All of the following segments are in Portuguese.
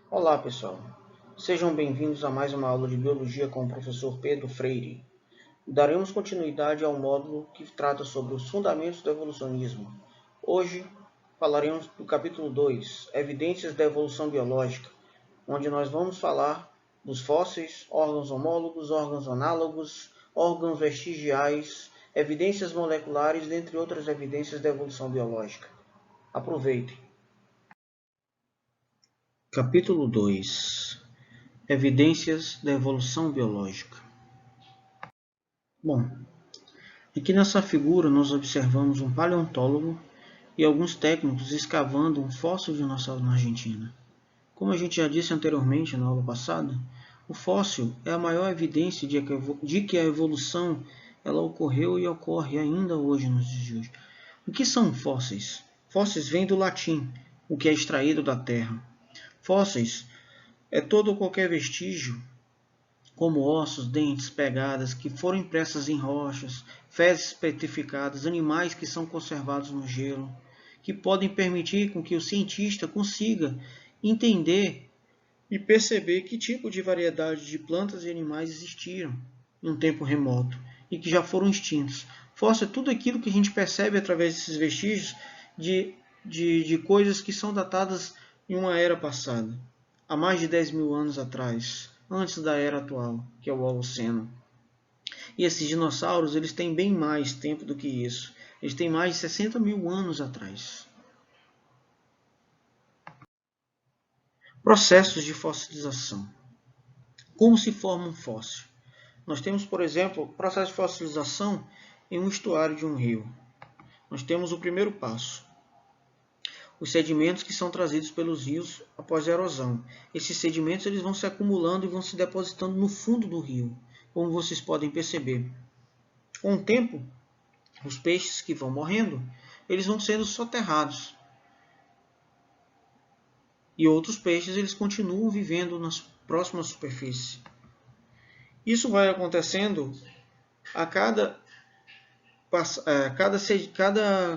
Olá, pessoal. Sejam bem-vindos a mais uma aula de Biologia com o professor Pedro Freire. Daremos continuidade ao módulo que trata sobre os fundamentos do evolucionismo. Hoje falaremos do capítulo 2, Evidências da Evolução Biológica, onde nós vamos falar dos fósseis, órgãos homólogos, órgãos análogos, órgãos vestigiais, evidências moleculares, dentre outras evidências da evolução biológica. Aproveitem! Capítulo 2, Evidências da evolução biológica. Bom, aqui nessa figura nós observamos um paleontólogo e alguns técnicos escavando um fóssil de dinossauro na Argentina. Como a gente já disse anteriormente na aula passada, o fóssil é a maior evidência de que a evolução ela ocorreu e ocorre ainda hoje nos dias de hoje. O que são fósseis? Fósseis vem do latim, o que é extraído da terra. Fósseis é todo ou qualquer vestígio, como ossos, dentes, pegadas, que foram impressas em rochas, fezes petrificadas, animais que são conservados no gelo, que podem permitir com que o cientista consiga entender e perceber que tipo de variedade de plantas e animais existiram em um tempo remoto e que já foram extintos. Fóssil é tudo aquilo que a gente percebe através desses vestígios de coisas que são datadas em uma era passada, há mais de 10 mil anos atrás, antes da era atual, que é o Holoceno. E esses dinossauros eles têm bem mais tempo do que isso. Eles têm mais de 60 mil anos atrás. Processos de fossilização. Como se forma um fóssil? Nós temos, por exemplo, o processo de fossilização em um estuário de um rio. Nós temos o primeiro passo, os sedimentos que são trazidos pelos rios após a erosão. Esses sedimentos eles vão se acumulando e vão se depositando no fundo do rio, como vocês podem perceber. Com o tempo, os peixes que vão morrendo, eles vão sendo soterrados. E outros peixes eles continuam vivendo na próxima superfície. Isso vai acontecendo a cada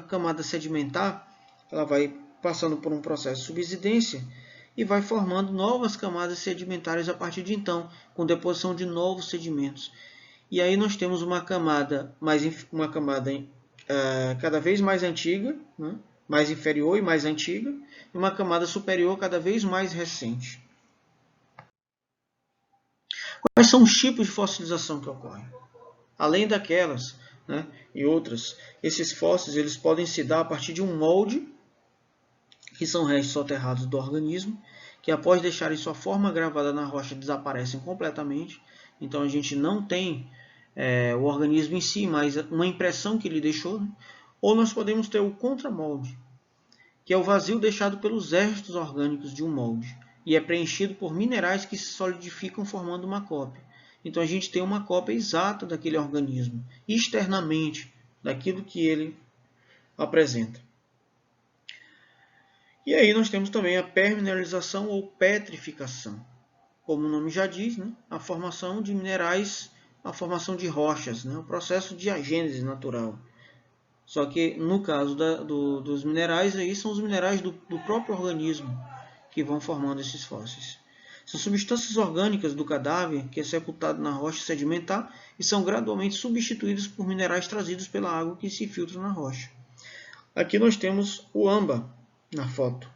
camada sedimentar, ela vai passando por um processo de subsidência e vai formando novas camadas sedimentares a partir de então, com deposição de novos sedimentos. E aí nós temos uma camada cada vez mais antiga, né? Mais inferior e mais antiga, e uma camada superior cada vez mais recente. Quais são os tipos de fossilização que ocorrem? Além daquelas, né, e outras, esses fósseis eles podem se dar a partir de um molde, que são restos soterrados do organismo, que após deixarem sua forma gravada na rocha desaparecem completamente. Então a gente não tem o organismo em si, mas uma impressão que ele deixou. Né? Ou nós podemos ter o contramolde, que é o vazio deixado pelos restos orgânicos de um molde, e é preenchido por minerais que se solidificam formando uma cópia. Então a gente tem uma cópia exata daquele organismo, externamente, daquilo que ele apresenta. E aí nós temos também a permineralização ou petrificação. Como o nome já diz, né? A formação de minerais, a formação de rochas, né? O processo de agênese natural. Só que no caso dos minerais, aí são os minerais do próprio organismo que vão formando esses fósseis. São substâncias orgânicas do cadáver que é sepultado na rocha sedimentar e são gradualmente substituídos por minerais trazidos pela água que se filtra na rocha. Aqui nós temos o âmbar na foto,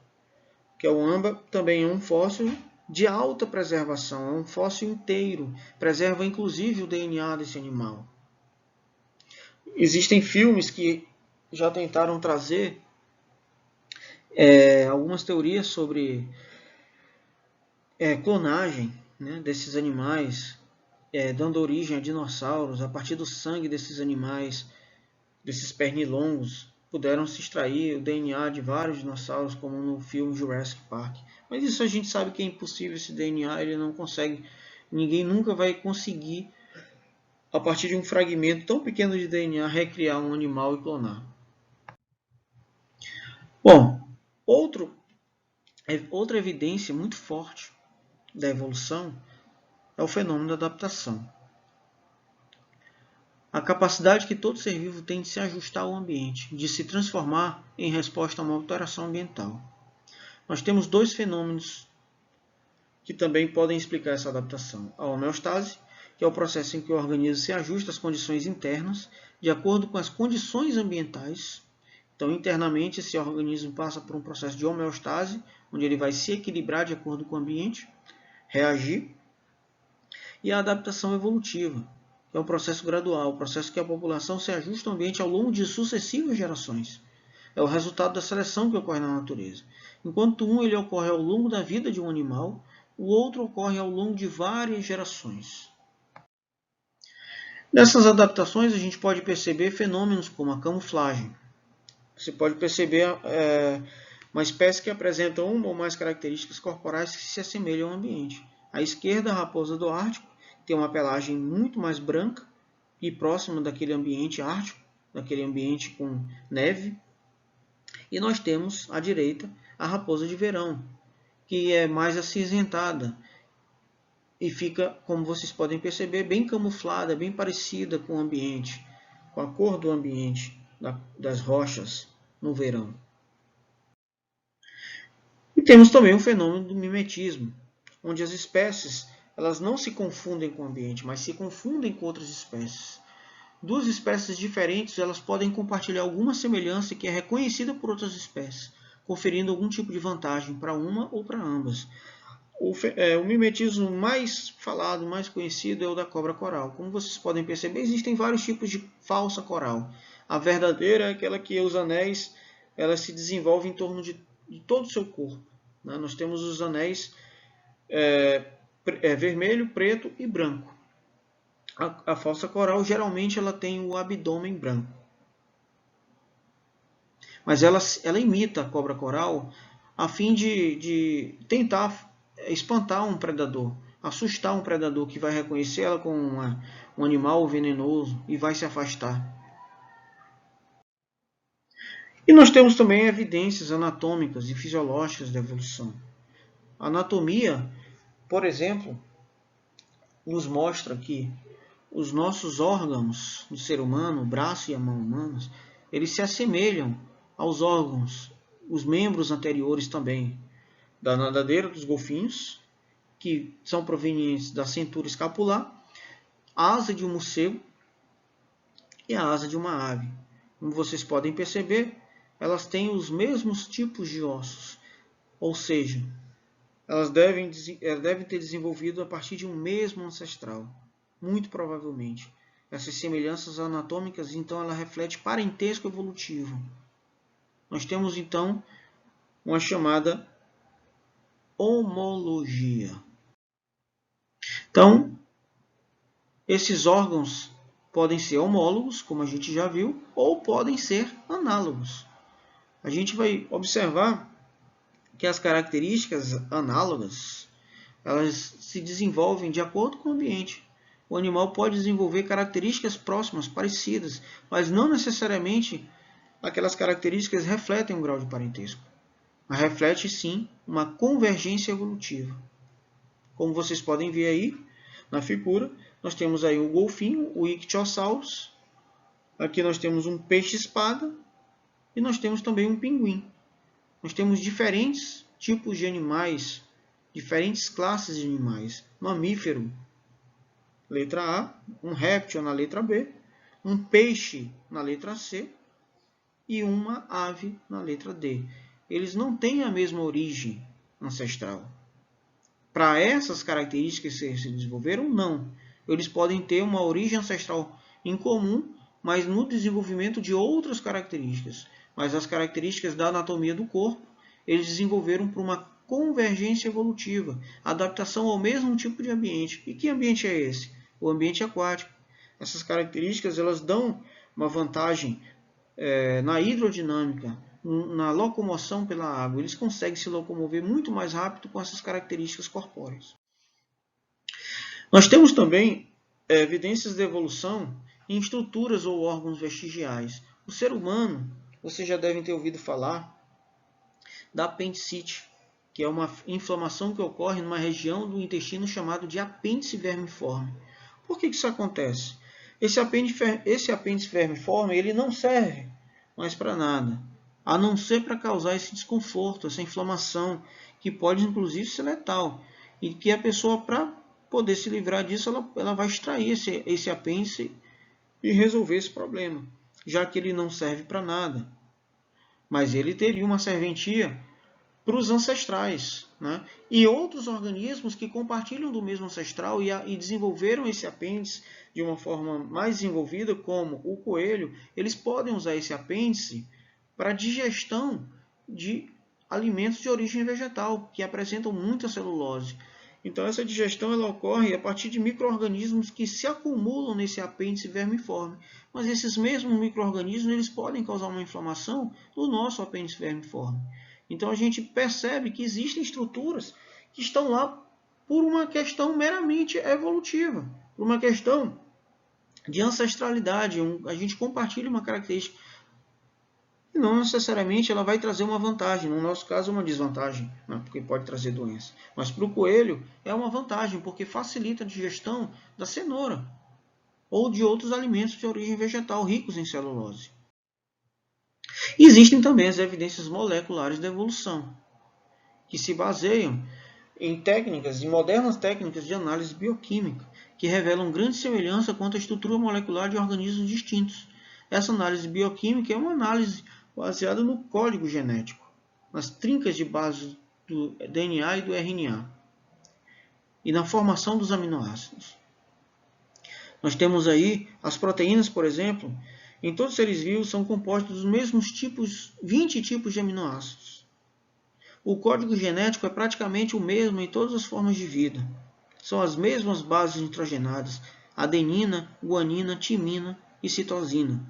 que é o âmbar, também é um fóssil de alta preservação, é um fóssil inteiro, preserva inclusive o DNA desse animal. Existem filmes que já tentaram trazer algumas teorias sobre clonagem, né, desses animais, dando origem a dinossauros. A partir do sangue desses animais, desses pernilongos, puderam se extrair o DNA de vários dinossauros, como no filme Jurassic Park. Mas isso a gente sabe que é impossível, esse DNA ele não consegue, ninguém nunca vai conseguir, a partir de um fragmento tão pequeno de DNA, recriar um animal e clonar. Bom, outra evidência muito forte da evolução é o fenômeno da adaptação. A capacidade que todo ser vivo tem de se ajustar ao ambiente, de se transformar em resposta a uma alteração ambiental. Nós temos dois fenômenos que também podem explicar essa adaptação. A homeostase, que é o processo em que o organismo se ajusta às condições internas, de acordo com as condições ambientais. Então, internamente, esse organismo passa por um processo de homeostase, onde ele vai se equilibrar de acordo com o ambiente, reagir. E a adaptação evolutiva, que é um processo gradual, o processo que a população se ajusta ao ambiente ao longo de sucessivas gerações. É o resultado da seleção que ocorre na natureza. Enquanto ele ocorre ao longo da vida de um animal, o outro ocorre ao longo de várias gerações. Nessas adaptações, a gente pode perceber fenômenos como a camuflagem. Você pode perceber uma espécie que apresenta uma ou mais características corporais que se assemelham ao ambiente. À esquerda, a raposa do Ártico tem uma pelagem muito mais branca e próxima daquele ambiente ártico, daquele ambiente com neve. E nós temos, à direita, a raposa de verão, que é mais acinzentada e fica, como vocês podem perceber, bem camuflada, bem parecida com o ambiente, com a cor do ambiente das rochas no verão. E temos também o fenômeno do mimetismo, onde as espécies elas não se confundem com o ambiente, mas se confundem com outras espécies. Duas espécies diferentes elas podem compartilhar alguma semelhança que é reconhecida por outras espécies, conferindo algum tipo de vantagem para uma ou para ambas. O mimetismo mais falado, mais conhecido é o da cobra coral. Como vocês podem perceber, existem vários tipos de falsa coral. A verdadeira é aquela que os anéis elas se desenvolvem em torno de todo o seu corpo. Nós temos os anéis vermelho, preto e branco. A falsa coral geralmente ela tem o abdômen branco. Mas ela imita a cobra coral a fim de tentar espantar um predador, assustar um predador que vai reconhecer ela como um animal venenoso e vai se afastar. E nós temos também evidências anatômicas e fisiológicas da evolução. A anatomia, por exemplo, nos mostra que os nossos órgãos do ser humano, o braço e a mão humanos, eles se assemelham aos órgãos, os membros anteriores também, da nadadeira dos golfinhos, que são provenientes da cintura escapular, a asa de um morcego e a asa de uma ave. Como vocês podem perceber, elas têm os mesmos tipos de ossos, ou seja, elas devem ter desenvolvido a partir de um mesmo ancestral, muito provavelmente. Essas semelhanças anatômicas, então, ela reflete parentesco evolutivo. Nós temos, então, uma chamada homologia. Então, esses órgãos podem ser homólogos, como a gente já viu, ou podem ser análogos. A gente vai observar que as características análogas elas se desenvolvem de acordo com o ambiente. O animal pode desenvolver características próximas, parecidas, mas não necessariamente aquelas características refletem um grau de parentesco. Mas reflete sim uma convergência evolutiva. Como vocês podem ver aí na figura, nós temos aí o golfinho, o Ichthyosaurus. Aqui nós temos um peixe-espada e nós temos também um pinguim. Nós temos diferentes tipos de animais, diferentes classes de animais. Mamífero, letra A, um réptil na letra B, um peixe na letra C e uma ave na letra D. Eles não têm a mesma origem ancestral. Para essas características que se desenvolveram, não. Eles podem ter uma origem ancestral em comum, mas no desenvolvimento de outras características. Mas as características da anatomia do corpo, eles desenvolveram por uma convergência evolutiva, adaptação ao mesmo tipo de ambiente. E que ambiente é esse? O ambiente aquático. Essas características elas dão uma vantagem na hidrodinâmica, na locomoção pela água. Eles conseguem se locomover muito mais rápido com essas características corpóreas. Nós temos também evidências de evolução em estruturas ou órgãos vestigiais. O ser humano, vocês já devem ter ouvido falar da apendicite, que é uma inflamação que ocorre numa região do intestino chamado de apêndice vermiforme. Por que isso acontece? Esse apêndice vermiforme ele não serve mais para nada, a não ser para causar esse desconforto, essa inflamação, que pode inclusive ser letal. e que a pessoa, para poder se livrar disso, ela vai extrair esse apêndice e resolver esse problema, já que ele não serve para nada. Mas ele teria uma serventia para os ancestrais, né? E outros organismos que compartilham do mesmo ancestral e desenvolveram esse apêndice de uma forma mais desenvolvida, como o coelho, eles podem usar esse apêndice para digestão de alimentos de origem vegetal, que apresentam muita celulose. Então essa digestão ela ocorre a partir de micro-organismos que se acumulam nesse apêndice vermiforme. Mas esses mesmos micro-organismos eles podem causar uma inflamação no nosso apêndice vermiforme. Então a gente percebe que existem estruturas que estão lá por uma questão meramente evolutiva, por uma questão de ancestralidade. A gente compartilha uma característica e não necessariamente ela vai trazer uma vantagem. No nosso caso, uma desvantagem, né? Porque pode trazer doença. Mas para o coelho é uma vantagem, porque facilita a digestão da cenoura ou de outros alimentos de origem vegetal ricos em celulose. Existem também as evidências moleculares da evolução, que se baseiam em modernas técnicas de análise bioquímica, que revelam grande semelhança quanto à estrutura molecular de organismos distintos. Essa análise bioquímica é uma análise baseada no código genético, nas trincas de base do DNA e do RNA, e na formação dos aminoácidos. Nós temos aí as proteínas, por exemplo. Em todos os seres vivos são compostos dos mesmos 20 tipos de aminoácidos. O código genético é praticamente o mesmo em todas as formas de vida. São as mesmas bases nitrogenadas: adenina, guanina, timina e citosina.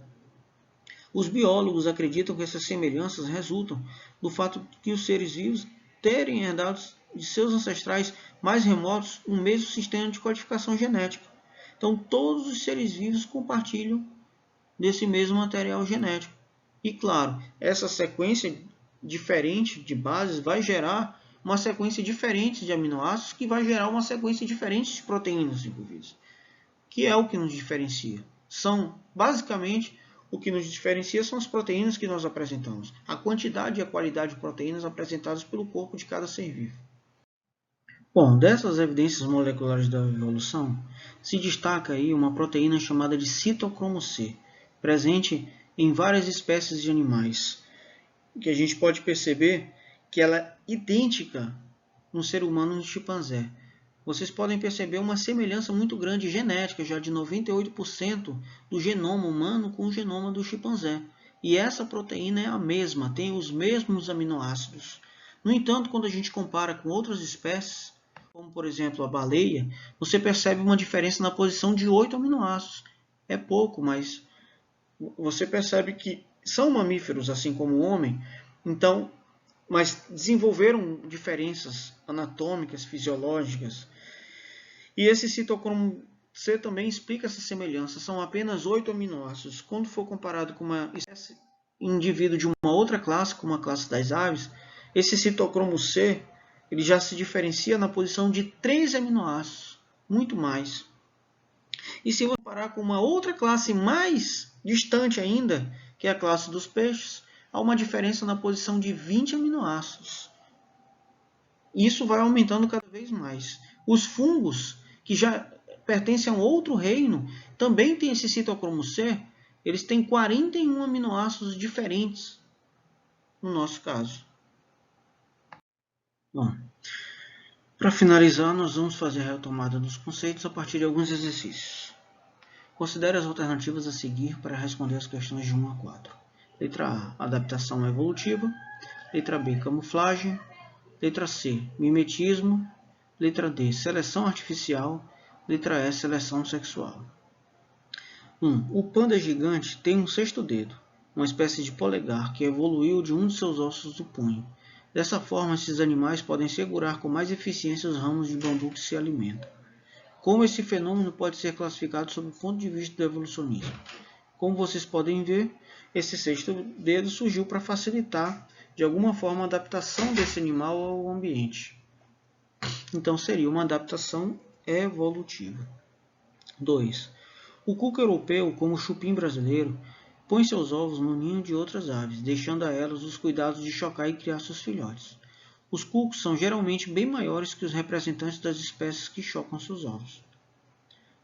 Os biólogos acreditam que essas semelhanças resultam do fato de os seres vivos terem herdado de seus ancestrais mais remotos um mesmo sistema de codificação genética. Então, todos os seres vivos compartilham desse mesmo material genético. E, claro, essa sequência diferente de bases vai gerar uma sequência diferente de aminoácidos, que vai gerar uma sequência diferente de proteínas envolvidas, que é o que nos diferencia. Basicamente, o que nos diferencia são as proteínas que nós apresentamos, a quantidade e a qualidade de proteínas apresentadas pelo corpo de cada ser vivo. Bom, dessas evidências moleculares da evolução, se destaca aí uma proteína chamada de citocromo C, presente em várias espécies de animais, que a gente pode perceber que ela é idêntica no ser humano e no chimpanzé. Vocês podem perceber uma semelhança muito grande genética, já de 98% do genoma humano com o genoma do chimpanzé. E essa proteína é a mesma, tem os mesmos aminoácidos. No entanto, quando a gente compara com outras espécies, como por exemplo a baleia, você percebe uma diferença na posição de 8 aminoácidos. É pouco, mas você percebe que são mamíferos, assim como o homem, então, mas desenvolveram diferenças anatômicas, fisiológicas. E esse citocromo C também explica essa semelhança. São apenas 8 aminoácidos. Quando for comparado com uma espécie indivíduo de uma outra classe, como a classe das aves, esse citocromo C ele já se diferencia na posição de 3 aminoácidos, muito mais. E se comparar com uma outra classe mais distante ainda, que é a classe dos peixes, há uma diferença na posição de 20 aminoácidos. Isso vai aumentando cada vez mais. Os fungos, que já pertencem a um outro reino, também têm esse citocromo C. Eles têm 41 aminoácidos diferentes, no nosso caso. Bom, para finalizar, nós vamos fazer a retomada dos conceitos a partir de alguns exercícios. Considere as alternativas a seguir para responder as questões de 1 a 4. Letra A, adaptação evolutiva. Letra B, camuflagem. Letra C, mimetismo. Letra D, seleção artificial. Letra E, seleção sexual. 1. O panda gigante tem um sexto dedo, uma espécie de polegar que evoluiu de um de seus ossos do punho. Dessa forma, esses animais podem segurar com mais eficiência os ramos de bambu que se alimentam. Como esse fenômeno pode ser classificado sob o ponto de vista do evolucionismo? Como vocês podem ver, esse sexto dedo surgiu para facilitar, de alguma forma, a adaptação desse animal ao ambiente. Então, seria uma adaptação evolutiva. 2. O cuco europeu, como o chupim brasileiro, põe seus ovos no ninho de outras aves, deixando a elas os cuidados de chocar e criar seus filhotes. Os cucos são geralmente bem maiores que os representantes das espécies que chocam seus ovos.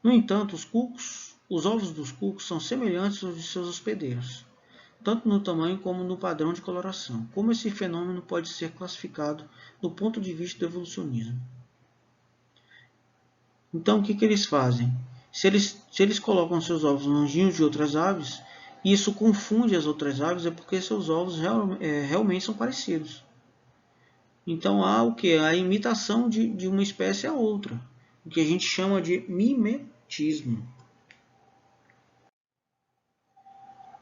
No entanto, os ovos dos cucos são semelhantes aos de seus hospedeiros, tanto no tamanho como no padrão de coloração. Como esse fenômeno pode ser classificado do ponto de vista do evolucionismo? Então, o que eles fazem? Se eles colocam seus ovos longinhos de outras aves, e isso confunde as outras aves, é porque seus ovos realmente são parecidos. Então, há o que? A imitação de uma espécie a outra, o que a gente chama de mimetismo.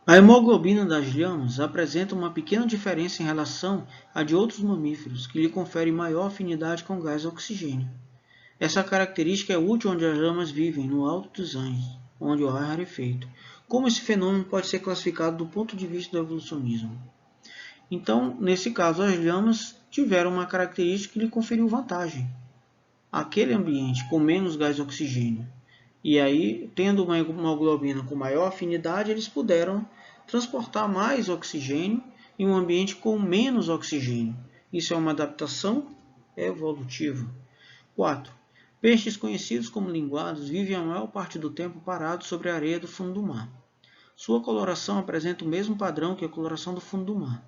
A hemoglobina das lhamas apresenta uma pequena diferença em relação à de outros mamíferos, que lhe confere maior afinidade com o gás oxigênio. Essa característica é útil onde as lamas vivem, no alto dos Andes, onde o ar é rarefeito. Como esse fenômeno pode ser classificado do ponto de vista do evolucionismo? Então, nesse caso, as lhamas tiveram uma característica que lhe conferiu vantagem. Aquele ambiente com menos gás oxigênio. E aí, tendo uma hemoglobina com maior afinidade, eles puderam transportar mais oxigênio em um ambiente com menos oxigênio. Isso é uma adaptação evolutiva. 4. Peixes conhecidos como linguados vivem a maior parte do tempo parados sobre a areia do fundo do mar. Sua coloração apresenta o mesmo padrão que a coloração do fundo do mar,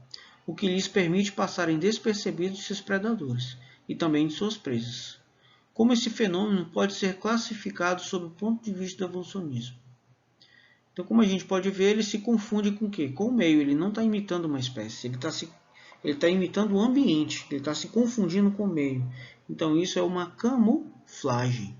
o que lhes permite passarem despercebidos de seus predadores e também de suas presas. Como esse fenômeno pode ser classificado sob o ponto de vista do evolucionismo? Então, como a gente pode ver, ele se confunde com o quê? Com o meio. Ele não está imitando uma espécie, ele está imitando o ambiente, ele está se confundindo com o meio. Então, isso é uma camuflagem.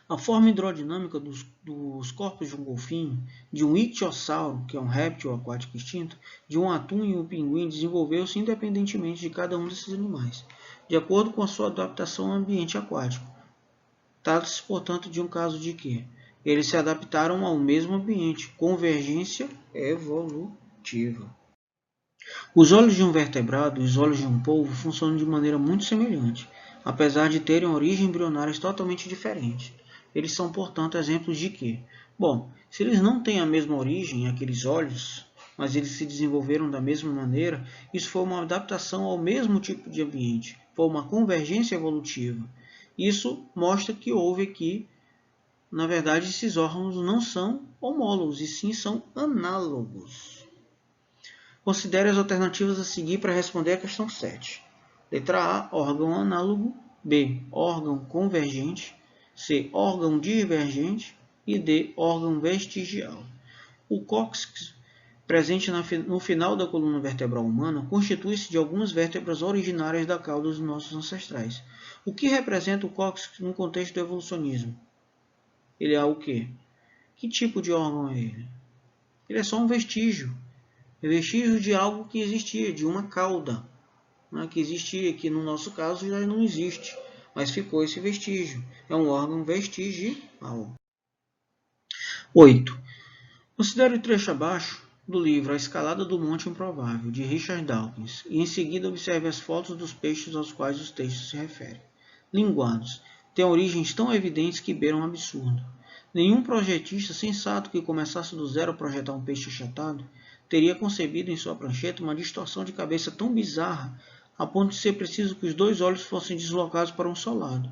A forma hidrodinâmica dos corpos de um golfinho, de um ictiosauro, que é um réptil aquático extinto, de um atum e um pinguim desenvolveu-se independentemente de cada um desses animais, de acordo com a sua adaptação ao ambiente aquático. Trata-se, portanto, de um caso de que eles se adaptaram ao mesmo ambiente, convergência evolutiva. Os olhos de um vertebrado e os olhos de um polvo funcionam de maneira muito semelhante, apesar de terem origens embrionárias totalmente diferentes. Eles são, portanto, exemplos de que? Bom, se eles não têm a mesma origem, aqueles olhos, mas eles se desenvolveram da mesma maneira, isso foi uma adaptação ao mesmo tipo de ambiente, foi uma convergência evolutiva. Isso mostra que houve aqui, na verdade, esses órgãos não são homólogos, e sim são análogos. Considere as alternativas a seguir para responder a questão 7. Letra A, órgão análogo. B, órgão convergente. C, órgão divergente. E D, órgão vestigial. O cóccix, presente no final da coluna vertebral humana, constitui-se de algumas vértebras originárias da cauda dos nossos ancestrais. O que representa o cóccix no contexto do evolucionismo? Ele é o quê? Que tipo de órgão é ele? Ele é só um vestígio. É vestígio de algo que existia, de uma cauda, né, que existia, que no nosso caso já não existe, mas ficou esse vestígio. É um órgão vestigial. 8. Considere o trecho abaixo do livro A Escalada do Monte Improvável, de Richard Dawkins, e em seguida observe as fotos dos peixes aos quais os textos se referem. Linguados. Têm origens tão evidentes que beiram um absurdo. Nenhum projetista sensato que começasse do zero a projetar um peixe achatado teria concebido em sua prancheta uma distorção de cabeça tão bizarra a ponto de ser preciso que os dois olhos fossem deslocados para um só lado.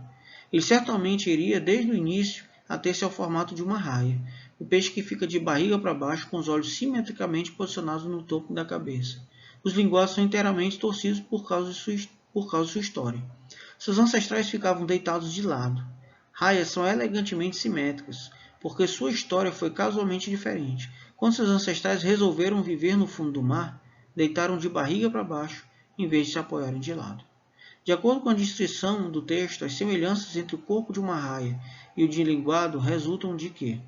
Ele certamente iria, desde o início, ater-se ao formato de uma raia, o peixe que fica de barriga para baixo com os olhos simetricamente posicionados no topo da cabeça. Os linguados são inteiramente torcidos por causa de sua história. Seus ancestrais ficavam deitados de lado. Raias são elegantemente simétricas, porque sua história foi casualmente diferente. Quando seus ancestrais resolveram viver no fundo do mar, deitaram de barriga para baixo, em vez de se apoiarem de lado. De acordo com a descrição do texto, as semelhanças entre o corpo de uma raia e o de linguado resultam de que?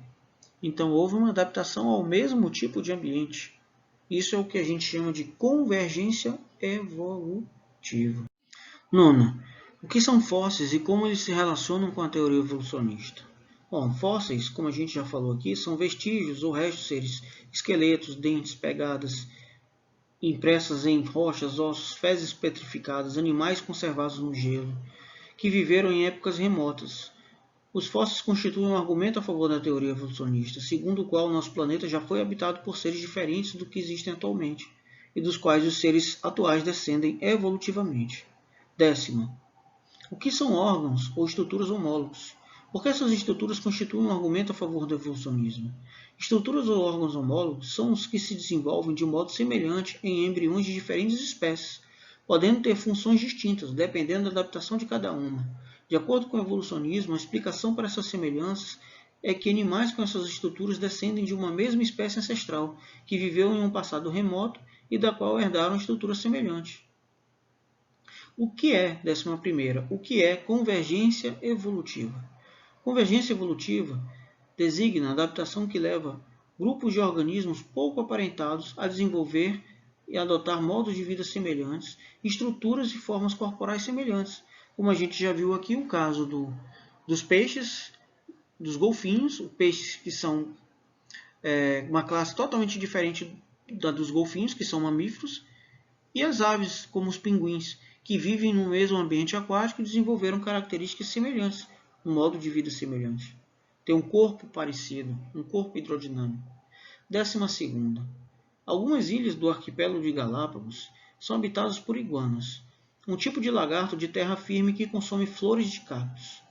Então, houve uma adaptação ao mesmo tipo de ambiente. Isso é o que a gente chama de convergência evolutiva. 9. O que são fósseis e como eles se relacionam com a teoria evolucionista? Bom, fósseis, como a gente já falou aqui, são vestígios ou restos de seres, esqueletos, dentes, pegadas, impressas em rochas, ossos, fezes petrificadas, animais conservados no gelo, que viveram em épocas remotas. Os fósseis constituem um argumento a favor da teoria evolucionista, segundo o qual o nosso planeta já foi habitado por seres diferentes do que existem atualmente, e dos quais os seres atuais descendem evolutivamente. Décima. O que são órgãos ou estruturas homólogos? Porque essas estruturas constituem um argumento a favor do evolucionismo. Estruturas ou órgãos homólogos são os que se desenvolvem de modo semelhante em embriões de diferentes espécies, podendo ter funções distintas, dependendo da adaptação de cada uma. De acordo com o evolucionismo, a explicação para essas semelhanças é que animais com essas estruturas descendem de uma mesma espécie ancestral, que viveu em um passado remoto e da qual herdaram estruturas semelhantes. O que é, 11ª, o que é convergência evolutiva? Convergência evolutiva designa a adaptação que leva grupos de organismos pouco aparentados a desenvolver e adotar modos de vida semelhantes, estruturas e formas corporais semelhantes, como a gente já viu aqui o caso dos peixes, dos golfinhos, peixes que são uma classe totalmente diferente da dos golfinhos, que são mamíferos, e as aves, como os pinguins, que vivem no mesmo ambiente aquático e desenvolveram características semelhantes, um modo de vida semelhante. Tem um corpo parecido, um corpo hidrodinâmico. 12ª. Algumas ilhas do arquipélago de Galápagos são habitadas por iguanas, um tipo de lagarto de terra firme que consome flores de cactos.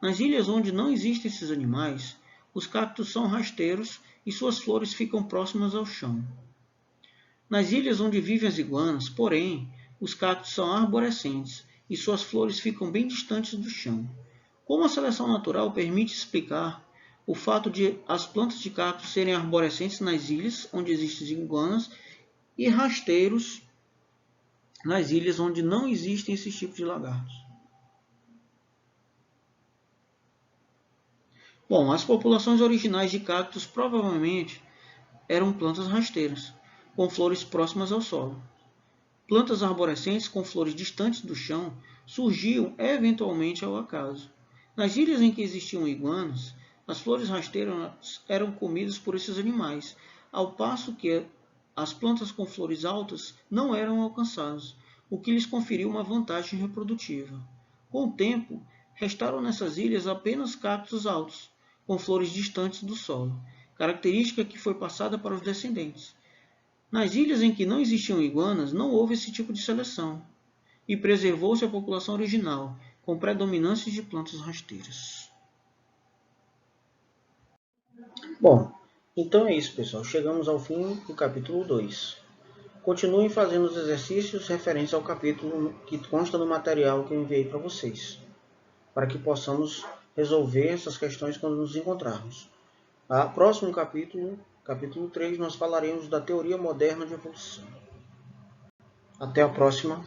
Nas ilhas onde não existem esses animais, os cactos são rasteiros e suas flores ficam próximas ao chão. Nas ilhas onde vivem as iguanas, porém, os cactos são arborescentes e suas flores ficam bem distantes do chão. Como a seleção natural permite explicar o fato de as plantas de cactos serem arborescentes nas ilhas onde existem iguanas e rasteiros nas ilhas onde não existem esses tipos de lagartos? Bom, as populações originais de cactos provavelmente eram plantas rasteiras, com flores próximas ao solo. Plantas arborescentes com flores distantes do chão surgiam eventualmente ao acaso. Nas ilhas em que existiam iguanas, as flores rasteiras eram comidas por esses animais, ao passo que as plantas com flores altas não eram alcançadas, o que lhes conferiu uma vantagem reprodutiva. Com o tempo, restaram nessas ilhas apenas cactos altos, com flores distantes do solo, característica que foi passada para os descendentes. Nas ilhas em que não existiam iguanas, não houve esse tipo de seleção, e preservou-se a população original, com predominância de plantas rasteiras. Bom, então é isso, pessoal. Chegamos ao fim do capítulo 2. Continuem fazendo os exercícios referentes ao capítulo que consta do material que eu enviei para vocês, para que possamos resolver essas questões quando nos encontrarmos. No próximo capítulo, capítulo 3, nós falaremos da teoria moderna de evolução. Até a próxima.